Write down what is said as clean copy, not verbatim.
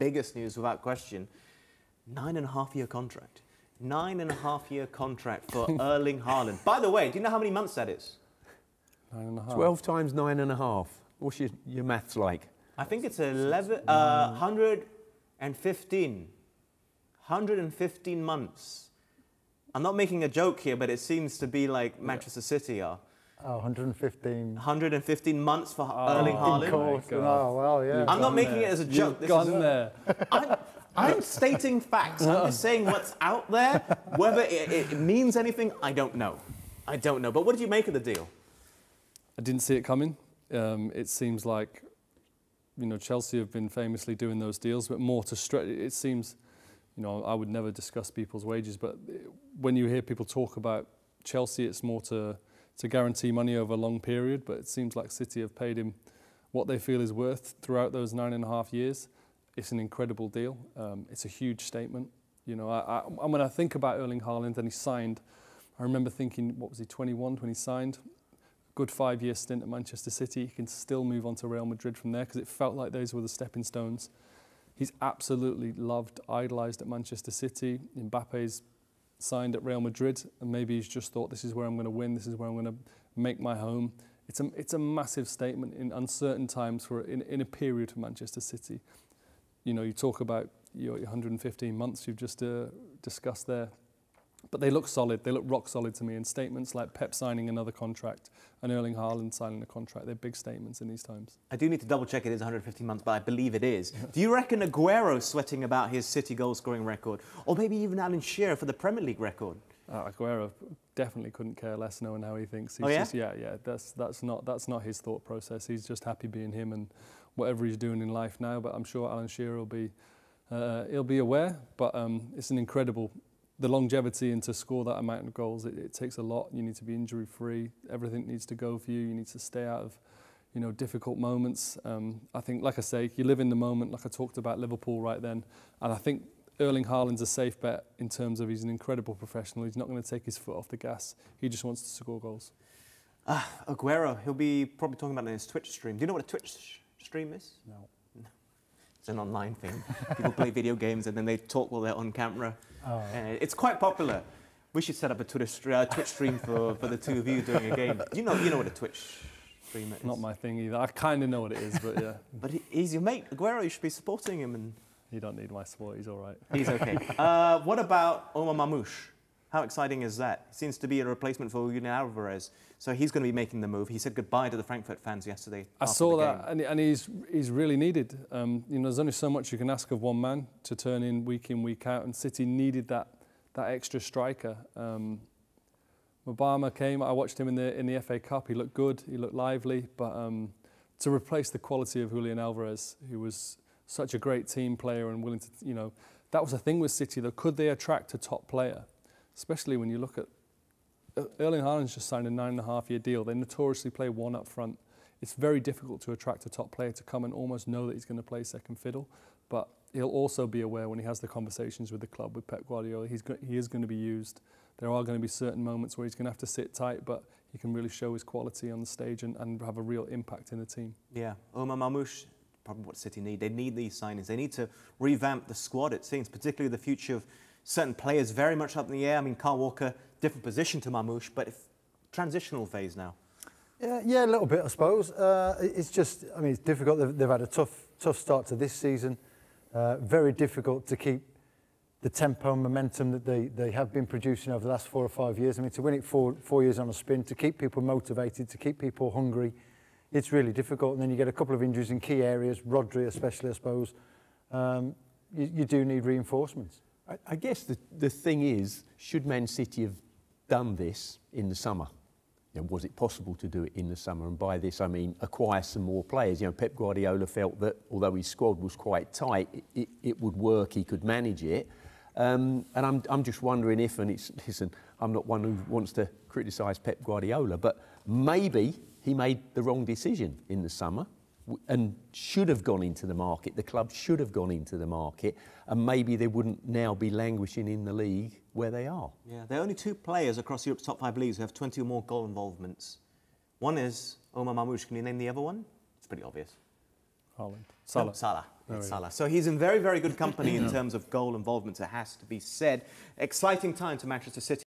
biggest news without question. 9.5-year contract. 9.5-year contract for Erling Haaland. By the way, do you know how many months that is? 9.5. 12 times 9.5. What's your maths like? I think it's 115. 115 months. I'm not making a joke here, but it seems to be like Manchester City are. Oh, 115. 115 months for Erling Haaland. Oh, well, yeah. I'm not making it as a joke. You've gone there. I'm stating facts. I'm just saying what's out there. Whether it means anything, I don't know. I don't know. But what did you make of the deal? I didn't see it coming. It seems like, you know, Chelsea have been famously doing those deals, but more to stretch. It seems, you know, I would never discuss people's wages, but when you hear people talk about Chelsea, it's more to guarantee money over a long period. But it seems like City have paid him what they feel is worth throughout those 9.5 years. It's an incredible deal. It's a huge statement. You know, when I think about Erling Haaland and he signed, I remember thinking, what was he, 21 when he signed? Good 5-year stint at Manchester City. He can still move on to Real Madrid from there because it felt like those were the stepping stones. He's absolutely loved, idolised at Manchester City. Mbappe's signed at Real Madrid, and maybe he's just thought, this is where I'm going to win, this is where I'm going to make my home. It's a massive statement in uncertain times in a period for Manchester City. You know, you talk about your 115 months you've just discussed there, but they look solid. They look rock solid to me. And statements like Pep signing another contract and Erling Haaland signing a contract, they're big statements in these times. I do need to double check it is 115 months, but I believe it is. Do you reckon Aguero's sweating about his City goal scoring record? Or maybe even Alan Shearer for the Premier League record? Aguero definitely couldn't care less knowing how he thinks. He's just, that's not his thought process. He's just happy being him and whatever he's doing in life now. But I'm sure Alan Shearer will be, he'll be aware. But it's an incredible, the longevity and to score that amount of goals, it takes a lot. You need to be injury free. Everything needs to go for you. You need to stay out of, you know, difficult moments. I think, like I say, you live in the moment. Like I talked about Liverpool right then, and I think Erling Haaland's a safe bet in terms of he's an incredible professional. He's not going to take his foot off the gas. He just wants to score goals. Aguero, he'll be probably talking about it in his Twitch stream. Do you know what a Twitch stream is? No. It's an online thing. People play video games and then they talk while they're on camera. Oh. It's quite popular. We should set up a Twitch stream for the two of you doing a game. You know what a Twitch stream is? Not my thing either. I kind of know what it is, but yeah. But he's your mate, Aguero. You should be supporting him. And you don't need my support. He's all right. He's okay. What about Omar Marmoush? How exciting is that? He seems to be a replacement for Julian Alvarez. So he's going to be making the move. He said goodbye to the Frankfurt fans yesterday. I saw that, and he's really needed. You know, there's only so much you can ask of one man to turn in, week out, and City needed that extra striker. Obama came. I watched him in the FA Cup. He looked good. He looked lively. But to replace the quality of Julian Alvarez, who was such a great team player and willing to, you know, that was the thing with City, though. Could they attract a top player? Especially when you look at Erling Haaland's just signed a 9.5-year deal. They notoriously play one up front. It's very difficult to attract a top player to come and almost know that he's going to play second fiddle. But he'll also be aware when he has the conversations with the club, with Pep Guardiola, he is going to be used. There are going to be certain moments where he's going to have to sit tight, but he can really show his quality on the stage and have a real impact in the team. Yeah, Omar Marmoush, probably what City need. They need these signings. They need to revamp the squad, it seems, particularly the future of certain players very much up in the air. I mean, Kyle Walker, different position to Marmoush, but transitional phase now. Yeah, a little bit, I suppose. It's just, I mean, it's difficult. They've had a tough start to this season. Very difficult to keep the tempo and momentum that they have been producing over the last 4 or 5 years. I mean, to win it four years on a spin, to keep people motivated, to keep people hungry, it's really difficult. And then you get a couple of injuries in key areas, Rodri especially, I suppose. You do need reinforcements. I guess the thing is, should Man City have done this in the summer? You know, was it possible to do it in the summer? And by this, I mean acquire some more players. You know, Pep Guardiola felt that although his squad was quite tight, it would work. He could manage it. And I'm just wondering if, and listen, I'm not one who wants to criticise Pep Guardiola, but maybe he made the wrong decision in the summer and should have gone into the market. The club should have gone into the market, and maybe they wouldn't now be languishing in the league where they are. Yeah, there are only 2 players across Europe's top 5 leagues who have 20 or more goal involvements. One is Omar Marmoush. Can you name the other one? It's pretty obvious. Haaland. Salah. Salah. Salah. There It's we go. Salah. So he's in very, very good company in terms of goal involvement, it has to be said. Exciting time to Manchester City.